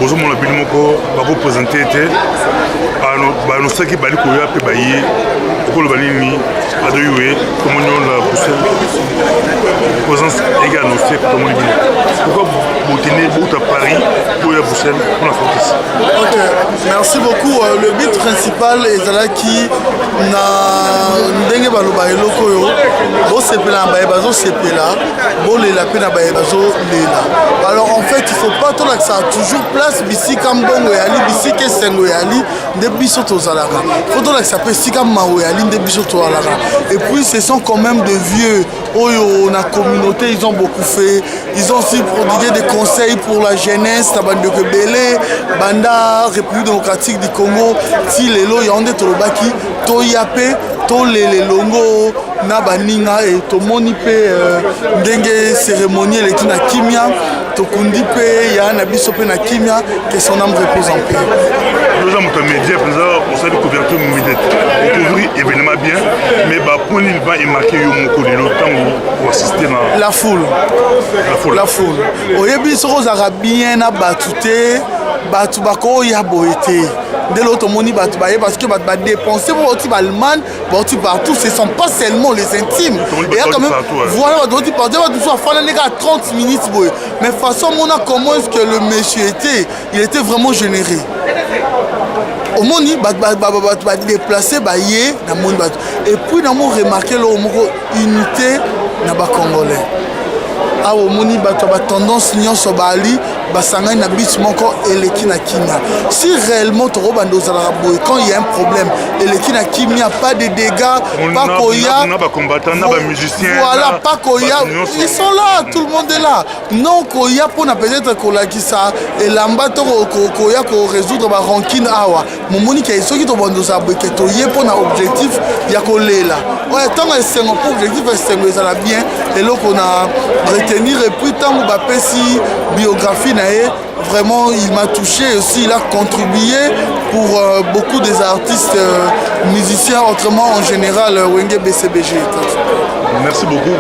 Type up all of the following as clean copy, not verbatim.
bozo mon bino moko ba ko présenter té ano saki bali ko ya pe baye ko lo bali ni adoywe comme on la Bruxelles présence égale no c'est comme on dit pourquoi vous tenez bout à Paris pour la Bruxelles pour la Fortis. OK, merci beaucoup. Le but principal est là qui na ndenge baloba eloko yo bo sepela ba bazo sepela bo lela pe na ba bazo lela. Alors en fait, il faut pas tout là que ça a toujours place bisi kambongo yali bisi kesengo yali de biso tozalaka. Faut tout là que ça peut si comme mawo yali de biso tozalaka. Et puis ce sont quand même de vieux oyo na communauté, ils ont beaucoup fait. Ils ont aussi prodigué des conseils pour la jeunesse, la bande de Kebele, banda République démocratique du Congo, ti lelo yande tolobaki to yape to lele longo na baninga et to moni pe ndenge cérémonie le na kimia to kundi pe ya na biso pe na kimia que son âme repose en paix. Nous avons un média présent on s'est couverture immédiate. On couvrir événement bien mais bah point il va marquer yo moko de temps pour assister na la foule. La foule. Oyebi soko za bien na batute batu bako ya boete. De l'autre moni batu baye parce que batu ba dépenser pouroti balman, batu partout, ce sont pas seulement les intimes. Et là quand même voilà batu partout, batu soit fana nega 30 minutes boy. Mais façon mona comment est-ce que le monsieur était, il était vraiment généreux. Au moni batu déplacer baye na moni batu. Et puis na mon remarquer là unité na ba congolais. Ah au moni batu ba tendance nyonso bali basanga na bis moko eleki na kimia. Si réellement toro bando zala boy quand il y a un problème eleki na kimia, pas de dégâts, pas koya, on a ba combattants, on a ba musiciens. Voilà, pas koya, ils sont là, tout le monde est là. Non koya pour na peut-être kolaki ça et lamba to koya ko résoudre ba rancune awa. Momoni ke soki to bando za boy ke to ye pour na objectif ya kolela. Ouais, tant que c'est un objectif c'est ça la bien et là qu'on a retenir et puis tant que ba pesi biographie vraiment il m'a touché aussi, il a contribué pour beaucoup des artistes musiciens autrement en général Wenge BCBG. Merci beaucoup.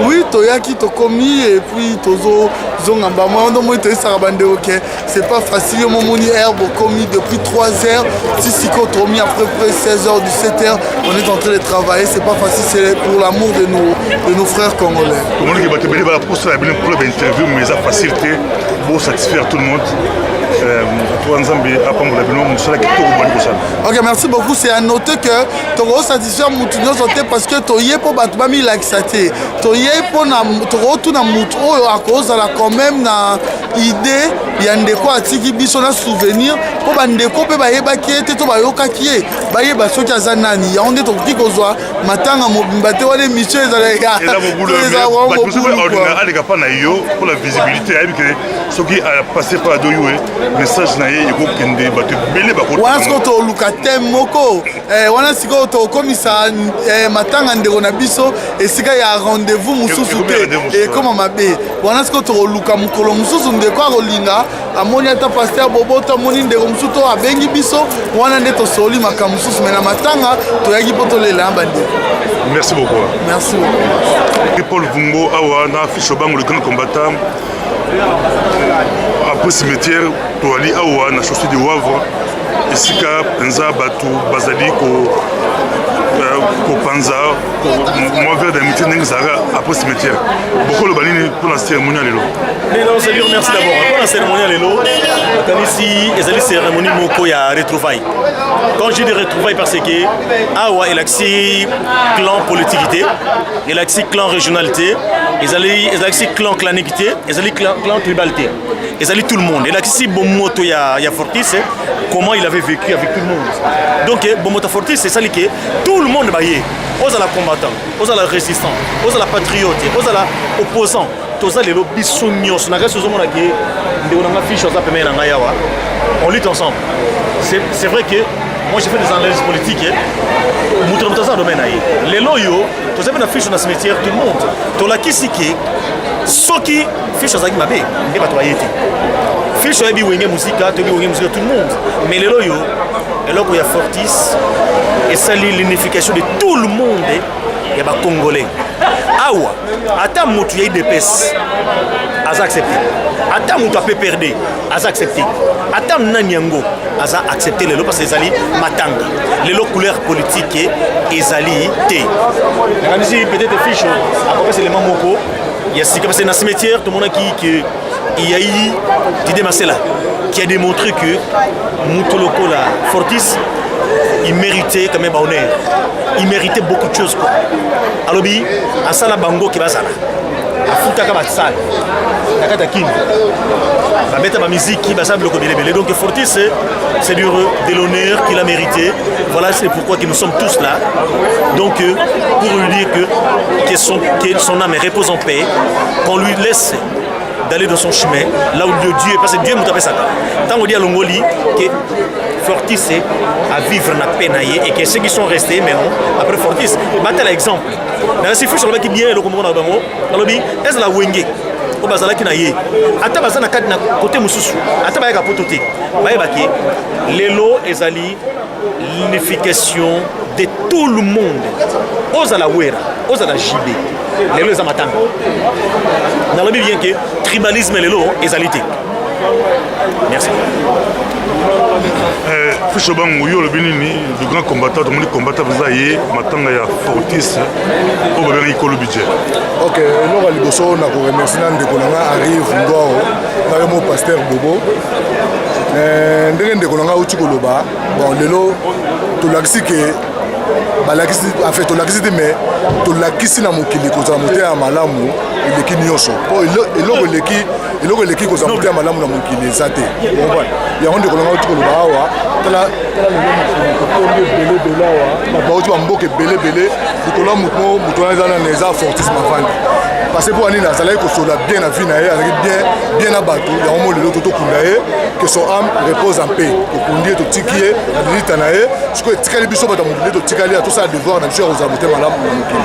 Oui, Toyaki Tokomi et puis Tozo Zongamba. Moi, c'est pas facile. Mon moni herbe commis depuis 3 heures. Si Siko Tomi après 16h, 17h, on est en train de travailler. C'est pas facile, c'est pour l'amour de nos frères congolais. Comment on va pour l'interview, mais ça facilité pour satisfaire tout le monde. Ok, merci beaucoup. C'est à noter que tu vas satisfaire Moutounios parce que tu es pour Batmami Laxate. Tu es pour tout na Moutou à cause de la quand même na idée. Il y a des quoi à Tiki Bissona souvenir pour Bandeko pe Bayeba qui était to Bayoka qui est Bayeba Soka Zanani. Il y a on est au petit Gozoa. Matanga Mobimbate ou les Michel Zalega. Et là, pour la visibilité, ce qui a passé par Doyoué. Message na ye iko kende batu belé ba ko wana siko to lukate moko wana siko to komisa matanga ndeko na biso esika ya rendez-vous mususu te et comme mabe wana siko to luka mukolo mususu ndeko akolinga amoni ata pasteur boboto amoni ndeko mususu to abengi biso wana nde to soli makamu mususu mena matanga to yaki poto lela bande. Merci beaucoup. Merci beaucoup. Paul Vumbo awa na fiche bango le grand combattant après cimetière to ali awa na chaussée de Wavre esika penza batu bazali ko panza moi vers d'amitié n'exara après cimetière beaucoup le balini pour la cérémonie lelo. Non, c'est lui merci d'abord pour la cérémonie lelo ici ezali cérémonie moko ya retrouvailles. Quand je dis retrouvailles parce que awa elaxi clan politicité, elaxi clan régionalité, elaxi clan clanicité, ezali clan tribalité. Ezali tout le monde. Elaxi bomoto ya Fortis comment il avait vécu avec tout le monde. Donc bomoto Fortis c'est ça que tout le monde baillé. Aux à la combattant, aux à la résistant, aux à la patriote, aux à la opposant. Tous les lobbies sont nyos. On a réussi à faire des fiches on lutte ensemble. C'est vrai que moi j'ai fait des analyses politiques. Les loyaux, tous les fiches dans le cimetière, tout le monde. Tous les qui s'y ceux qui fichent dans la mabe, n'est pas toi été. Fichent à musique, tout le monde. Mais les loyaux, et là où il y a Fortis, et ça l'unification de tout le monde, il y a des Congolais. Awa, attends, il y a des épaisses. aza accepté. Ata mutu ape perdre, aza accepté. Ata nani yango, aza accepté lelo parce que ezali matanga. Lelo couleur politique ezali te. Kanisi peut-être fiche, après c'est les mamoko. Il y a parce que dans le cimetière, tout le monde a dit qu'il y a eu Didier Marcella qui a démontré que Moutoloko, la Fortis, il méritait quand même honneur. Il méritait beaucoup de choses. Alors, à Sala Bango qui va ça là. À Futaka Batsal, à Katakin, à mettre ma musique qui va s'abloquer belé. Donc, Fortis, c'est de l'honneur qu'il a mérité. Voilà, c'est pourquoi nous sommes tous là. Donc, pour lui dire que son âme repose en paix, qu'on lui laisse d'aller dans son chemin, là où Dieu est, parce que Dieu nous appelle ça. Tant qu'on dit à Longoli que Fortis c'est à vivre na peine et que ceux qui sont restés, mais après Fortis, battre l'exemple. Dans la situation sur le qui bien le commandant dans Bango, alors est-ce la Wenge au bazala qui na yé. Ata bazana kat na côté mususu. Ata ba ka pototé. Ba yebaki lelo ezali l'unification de tout le monde. Ozala wera, ozala jibé. Lelo eza matanga. Na lobi bien que tribalisme lelo ezalité. Merci. Fichobango yo lobinini le grand combattant, tout le monde combattant vous ayez matanga ya Fortis au babé ikolo budget. OK, nous allons liboso na ko remercier ndeko nanga arrive ngoro na mo pasteur Bobo. Ndenge ndeko nanga uti koloba bon lelo to lakisi ke balakisi en fait to lakisi mais to lakisi na mokili ko za moté ya malamu eleki nyonso po eloko eleki ko za moté ya malamu na mokili ezate comprendre ya onde ko nanga uti koloba awa tala belé awa na bauti ba mboke belé dikola muto na neza Fortis mavandi parce que pour aller dans la kosola bien la vie na bien na bato ya omo lelo toto kundaye que son âme repose en paix ko kundie to tikie na dilita na ye ce que tikali biso bata mo to tikali tout ça devoir na biso za moté malamu na mokili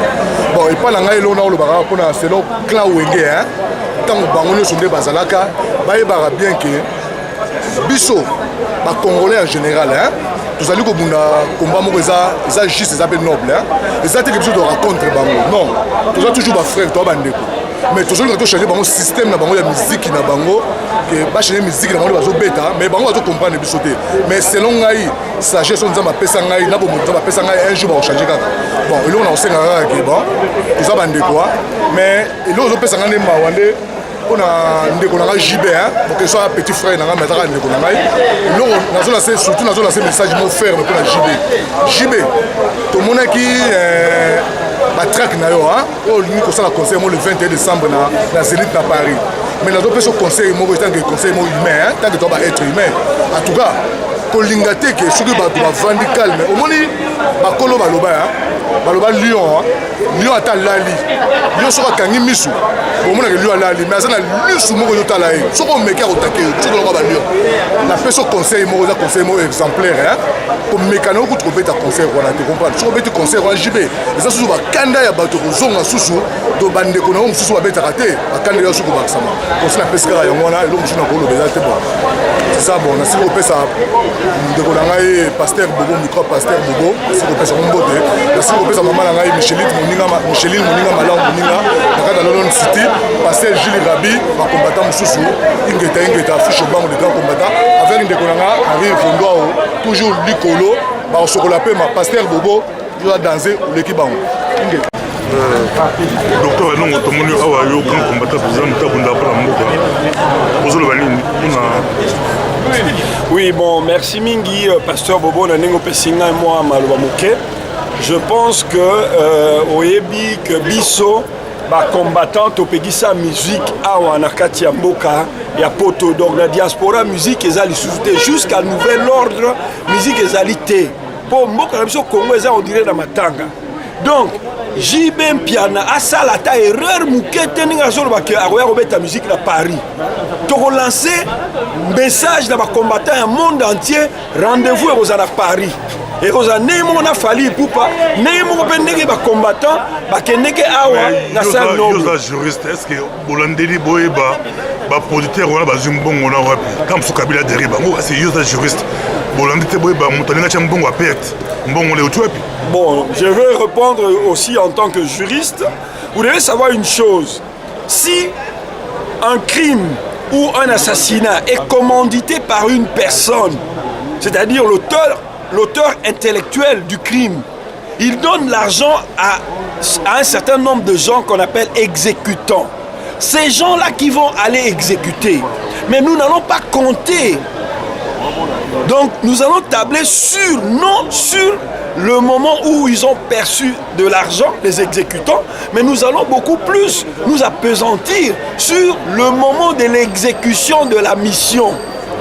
bon et pas na ngai lo na lo baka pona selon clan wenge hein tant bango nyo sonde bazalaka ba yebara bien que biso ba congolais en général hein tous allons comme combat moko eza juste eza pe noble hein eza te que biso de rencontre bango non tous a toujours ba frère toi bandeko mais tous allons changer bango système na bango ya musique na bango que ba changer musique na bango bazo beta mais bango bazo comprendre biso te mais selon ngai sagesse on nzamba pesa ngai na bo nzamba pesa ngai un jour ba changer kaka bon elo na osenga kaka ke bon tous a bandeko mais elo zo pesa ngai mawande on a ndeko nanga JB hein donc que soit petit frère nanga metaka ndeko nanga non nazo la c'est surtout nazo la c'est message mo faire pour la JB to monaki ba track na yo hein o lui ko sala conseil mo le 21 décembre na Zénith na Paris mais nazo pe so conseil mo tant que conseil mo humain hein tant que toi ba être humain en tout cas kolinga te ke soki bato bavandi calme omoni bakolo baloba baloba lion ata lali lion soki akangi misu omonaka lion alali mais aza na lisu moko yotala ye soki omeki akotake soki olonga balion napeso conseil moko eza conseil moko exemplaire komekana okuti kobeta conseil wana te comprendre soki obeti conseil wana jibe eza susu bakanda ya bato kozonga susu to bandeko na yo mosusu babetaka te bakanda ya suku bakisama conseil napesi kaka yango wana eloko mosusu nakoloba eza te bon c'est ça bon nasili kopesa ndeko na ngai pasteur Bobo micro pasteur Bobo nasili kopesa mbote nasili kopesa mama na ngai Micheline moninga malamu moninga nakata London City pasteur Jules Rabi bakombata mosusu ingeta fiche bango de grand combattant avec ndeko na nga arrive Fondwao toujours likolo bakosokola pe ma pasteur Bobo yo a danser leki bango ingeta docteur Enongo tomoni awa yo grand combattant président mutabunda para mboka bozolo banini kuna. Oui, bon, merci Mingi, pasteur Bobo, Nanengo Pessinga et moi, Maloba Mouké. Je pense que Oyebi, que Bisso, combattant, Topegisa musique, Awa, Nakati, Mboka, ya Poto, donc la diaspora, musique, ezali sous-té, jusqu'à nouvel ordre, musique, ezalité. Pour Mboka, la Congo, on dirait dans Matanga. Donc, JB Piana, Asalata, erreur Mouké, Teninga Zolba, qui a remis ta musique à Paris. Tu relancer message dans les combattants du monde entier, rendez-vous à Paris. Et aux années, on a fallu pour pas, on a des combattants, qui awa na salle noble. Vous êtes juriste, est-ce que Bolandeli Boeba, producteur, on a un bon on a comme ce Kabila dérive, c'est juste juriste. Bolandeli Boeba, on a un bon à perdre. Bon, je veux répondre aussi en tant que juriste. Vous devez savoir une chose. Si un crime ou un assassinat est commandité par une personne, c'est-à-dire l'auteur intellectuel du crime, il donne l'argent à un certain nombre de gens qu'on appelle exécutants. Ces gens-là qui vont aller exécuter. Mais nous n'allons pas compter. Donc nous allons tabler non sur le moment où ils ont perçu de l'argent, les exécutants, mais nous allons beaucoup plus nous appesantir sur le moment de l'exécution de la mission.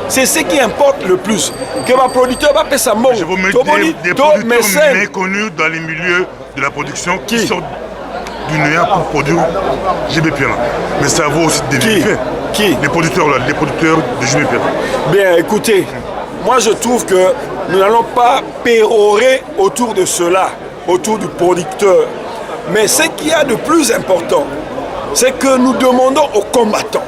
C'est ce qui importe le plus. Que ma producteur va payer sa mort. Je vous mets des producteurs méconnus dans les milieux de la production qui sortent du néant pour produire JB Piana. Mais ça vaut aussi des vérifier. Qui? Les producteurs là, les producteurs de JB Piana. Bien, écoutez, moi je trouve que nous n'allons pas pérorer autour de cela, autour du producteur. Mais ce qu'il y a de plus important, c'est que nous demandons aux combattants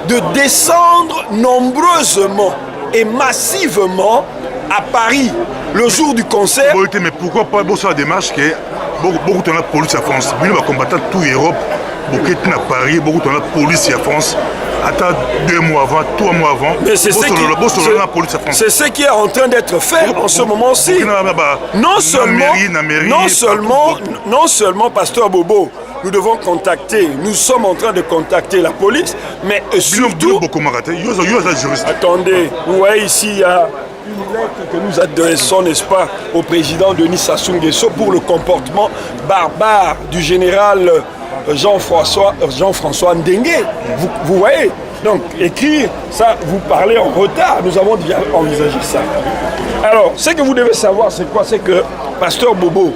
de descendre nombreusement et massivement à Paris le jour du concert. Mais pourquoi pas la démarche que beaucoup de la police à France, mais les combattants tout Europe, beaucoup de Paris, beaucoup de la police à France. Attends 2 mois avant, 3 mois avant, mais c'est ce qui est en train d'être fait en ce moment-ci. Non seulement, Pasteur Bobo, nous devons contacter, nous sommes en train de contacter la police, mais surtout... Attendez, vous voyez ici, il y a une lettre que nous adressons, n'est-ce pas, au président Denis Sassou Nguesso pour le comportement barbare du général Jean-François Ndengue. Vous voyez, donc écrire ça, vous parlez en retard, nous avons déjà envisagé ça. Alors, ce que vous devez savoir, c'est quoi? C'est que, Pasteur Bobo,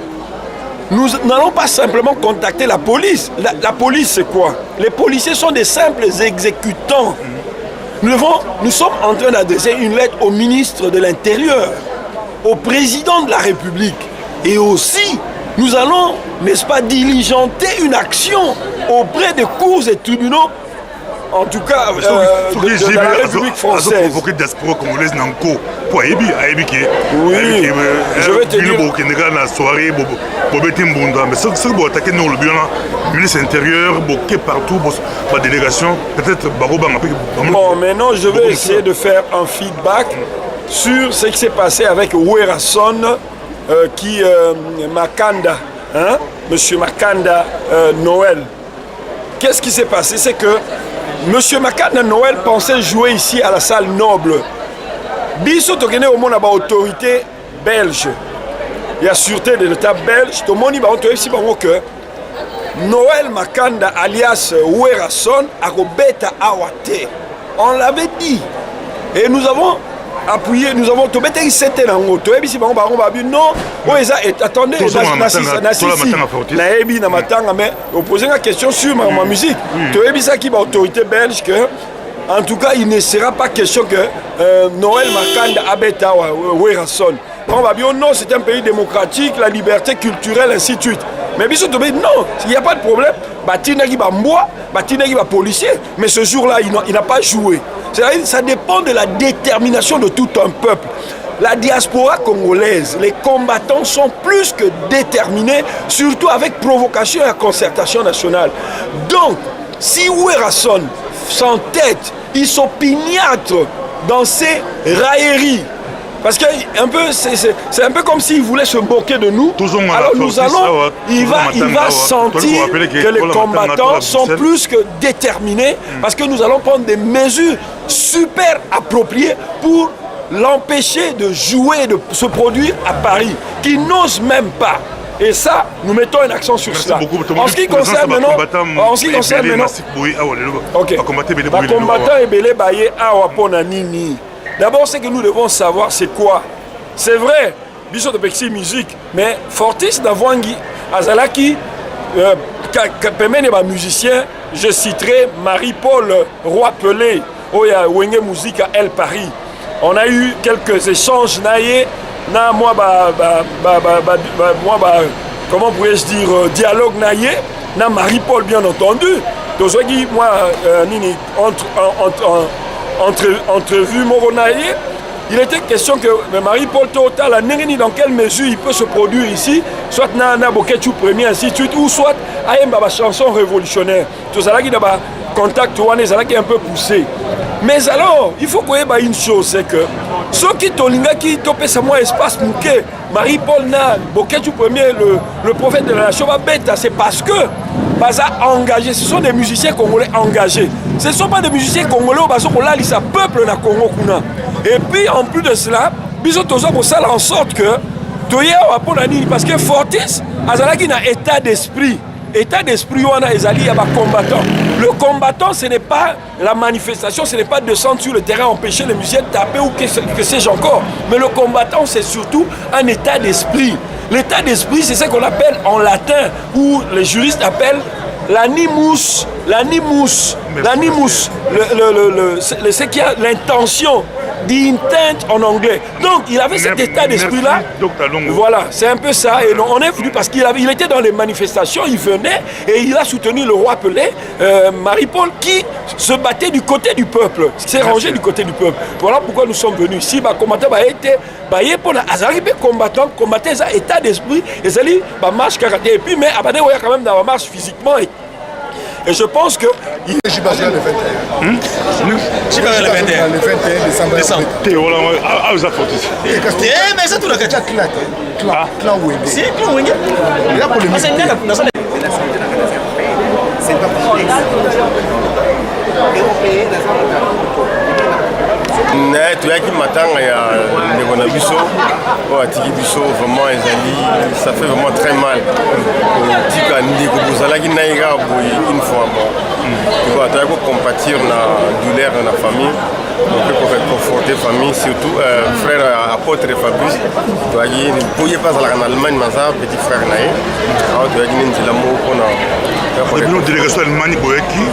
nous n'allons pas simplement contacter la police. La police, c'est quoi? Les policiers sont des simples exécutants. Nous sommes en train d'adresser une lettre au ministre de l'Intérieur, au président de la République. Et aussi, nous allons, n'est-ce pas, diligenter une action auprès des cours et tribunaux, en tout cas de la République française. Oui, je vais te dire... Bon, maintenant je vais essayer de faire un feedback sur ce qui s'est passé avec Werrason, Makanda, hein? Monsieur Makanda Noël. Qu'est-ce qui s'est passé? C'est que Monsieur Makanda Noël pensait jouer ici à la salle Noble. Biso tokene au monde à autorité belge. Il y a sûreté de l'État belge. Tout le monde va ici que Noël Makanda alias Werrason a Robeta Awate. On l'avait dit. Et nous avons appuyé, nous avons tout bêté, c'était en haut. Non, attendez, mais vous posez une question sur ma musique. Tu as dit ça qui est l'autorité belge que, en tout cas, il ne sera pas question que Noël Makanda Abeta Werrason. On va dire non, c'est un pays démocratique, la liberté culturelle, ainsi de suite. Mais bien sûr, non, il n'y a pas de problème. Batinagi va moi, Batinagi va policier. Mais ce jour-là, il n'a pas joué. C'est-à-dire, ça dépend de la détermination de tout un peuple. La diaspora congolaise, les combattants sont plus que déterminés, surtout avec provocation et concertation nationale. Donc, si Werrason s'entête, ils s'opiniâtrent dans ces railleries. Parce que c'est un peu comme s'il voulait se moquer de nous. Alors nous allons, il va sentir que les combattants sont plus que déterminés parce que nous allons prendre des mesures super appropriées pour l'empêcher de jouer, de se produire à Paris, qui n'ose même pas. Et ça, nous mettons un accent sur cela. En ce qui concerne maintenant, d'abord, ce que nous devons savoir, c'est quoi? C'est vrai, Biso de Pexi musique, mais Fortis Navwangi, Azalaki, les musiciens, je citerai Marie-Paul Roy-Pelé, Oya Wenge Musique à El Paris. On a eu quelques échanges naïe, comment pourrais-je dire, dialogue naïe, na Marie-Paul bien entendu. Donc, moi, entrevue Moronaye, il était question que Marie-Paul Total a négani dans quelle mesure il peut se produire ici, soit Nana Boketu premier, ainsi de suite, ou soit Ayemba chanson révolutionnaire. Tout ça là qui a contact wana ezalaki un peu poussé. Mais alors, il faut qu'on ait une chose, c'est que ceux qui tolingaki topesa moi espace mouké, Marie-Paul Na, Boketu Premier, le prophète de la nation, c'est parce que Baza engagé, ce sont des musiciens congolais engagés. Ce ne sont pas des musiciens congolais au Bazo Kolali, ça peuple na Congo Kuna. Et puis en plus de cela, Biso Tozo pour ça en sorte que parce que Fortis, Azalaki na état d'esprit. État d'esprit, on a ezali à combattant. Le combattant, ce n'est pas la manifestation, ce n'est pas descendre sur le terrain, empêcher les musiciens de taper ou que sais-je encore. Mais le combattant, c'est surtout un état d'esprit. L'état d'esprit, c'est ce qu'on appelle en latin, ou les juristes appellent l'animus, ce qui a l'intention, d'intent en anglais. Donc il avait cet état d'esprit-là. Voilà, c'est un peu ça. Et on est venu parce qu'il était dans les manifestations, il venait et il a soutenu le roi Pelé, Marie-Paul, qui se battait du côté du peuple, s'est rangé du côté du peuple. Voilà pourquoi nous sommes venus ici. Combattant a été combattant, combattant état d'esprit, et ça dit marche karaté. Et puis, mais après, il y a quand même dans la marche physiquement. Et je pense que... Je basé le 21. Je basé le 21. Le 21 décembre. Ah, vous avez mais ça tout le cas. Clan Wenge. Si, Clan Wenge. Il y a pour le toyaki matanga ya ndeko na biso oyo atiki biso vraiment ezali ça fait vraiment très mal tika ndeko bozalaki naye kaka boye une fois bon toyaki kocompatir na douleur na famille mpe koconforter famille surtout frère apôtre Fabrice toyaki po ye mpe azalaka na Allemagne maza petit frère na ye awa toyaki ne nzela moko mpona délégation Allemagne boyaki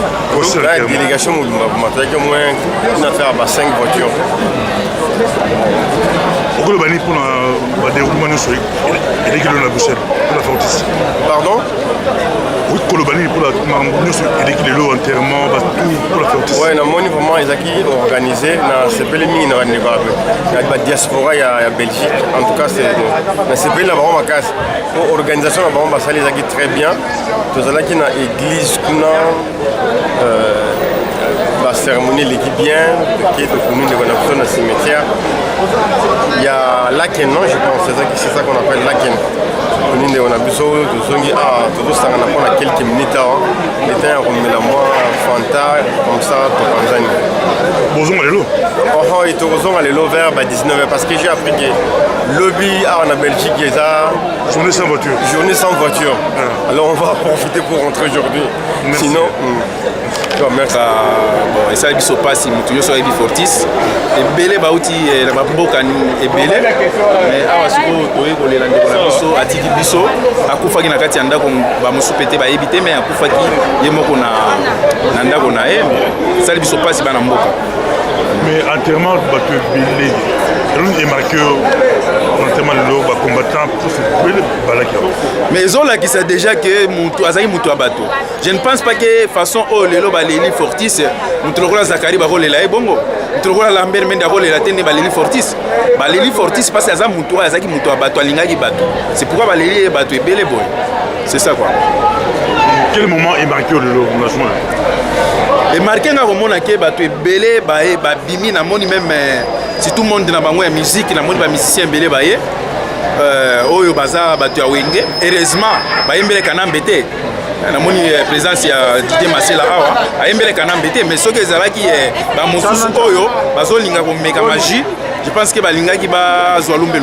délégation mobimba toyaki moins une affaire à 5 voitures. Pourquoi le banni pour la déroulement de Soïk et l'équipe de la Bruxelles pour la Fortis? Pardon? Oui, pour le banni pour la l'équipe de l'eau entièrement pour la Fortis. Oui, on a vraiment organisé dans ces pays il y a la diaspora il y a Belgique. En tout cas, dans ces pays là vraiment casse. L'organisation là vraiment ça les a très bien. Tout ça là qui na église la cérémonie l'équipe bien, qui est commune de dans le cimetière. Il y a Laken, non, je pense, c'est ça qu'on appelle Laken. Commune de Onabuso, tout ça, on a quelques minutes. Il était un remélange, Fanta, comme ça, pour Tanzanie. Bozon à l'élo? Oh, il est Bozon à l'élo vers 19h parce que j'ai appris que lobby en Belgique, il y a journée sans voiture. Journée sans voiture. Ah. Alors on va profiter pour rentrer aujourd'hui. Sinon. Merci. Bon, et ça biso passe mutuyo so ebi Fortis ebele bauti na maboka ebele mais awa siko toye kolela ndeko na biso atiki biso akufaki na kati ya ndako ba musupete ba ebite mais akufaki ye moko na ndako na ye ça biso passe bana mboka mais entièrement bato ebele eloni emarqué entièrement lelo bacombattant pour se ebele balaki mais ezolakisa déjà que mutu azali mutu ya bato. Je ne pense pas que façon oh lelo baleli Fortis mutu lokola Zakari bakolela ye bongo mutu lokola Lambert Mende akolela te nde baleli Fortis parce que aza mutu azaki mutu ya bato alingaki bato. C'est pourquoi baleli ye bato ebele boy. C'est ça quoi. Quel moment est marqué au lelo lancement? Et marqué nga komona ke bato ebele bae babimi na moni même si tout le monde na bango ya musique na moni ba musicien ebele bae oyo baza bato ya Wenge heureusement bayembele kanambe te na moni présence ya Didier Masela awa ayembele kanambe te mais soki ezalaki ba mosusu oyo bazolinga komeka magie je pense que balingaki bazwa lumbe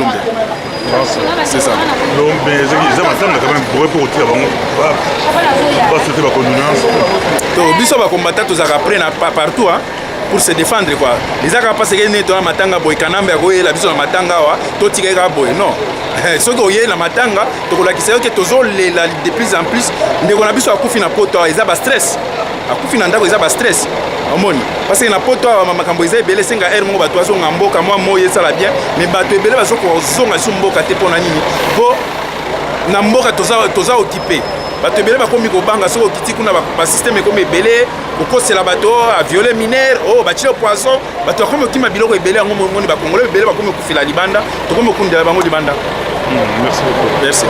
c'est ça donc mais ça m'attend quand même pour retirer bango pas souhaiter la condolence to biso ba combattant tozaka prêt na partout hein pour se défendre quoi. Les agents parce que ne to na matanga boy kanambe ko yela biso na matanga wa to tika ka boy non soki oye na matanga to ko lakisa que tozo lela de plus en plus ndeko na biso akufi na poto eza ba stress akufi na ndako eza ba stress omoni parce que na poto makambo eza ebele senga air mo bato azo ngamboka moi moye sala bien mais bato ebele bazo ko zonga su mboka te pona nini po na mboka toza occupé bato ebele bakomi kobanga soki okiti kuna basystème ekomi ebele kokosela bato aviole minere o batile poisson bato bakomi okima biloko ebele yango moni bakongole ebele bakomi okufila libanda tokomi okundela bango libanda. Merci beaucoup. Merci.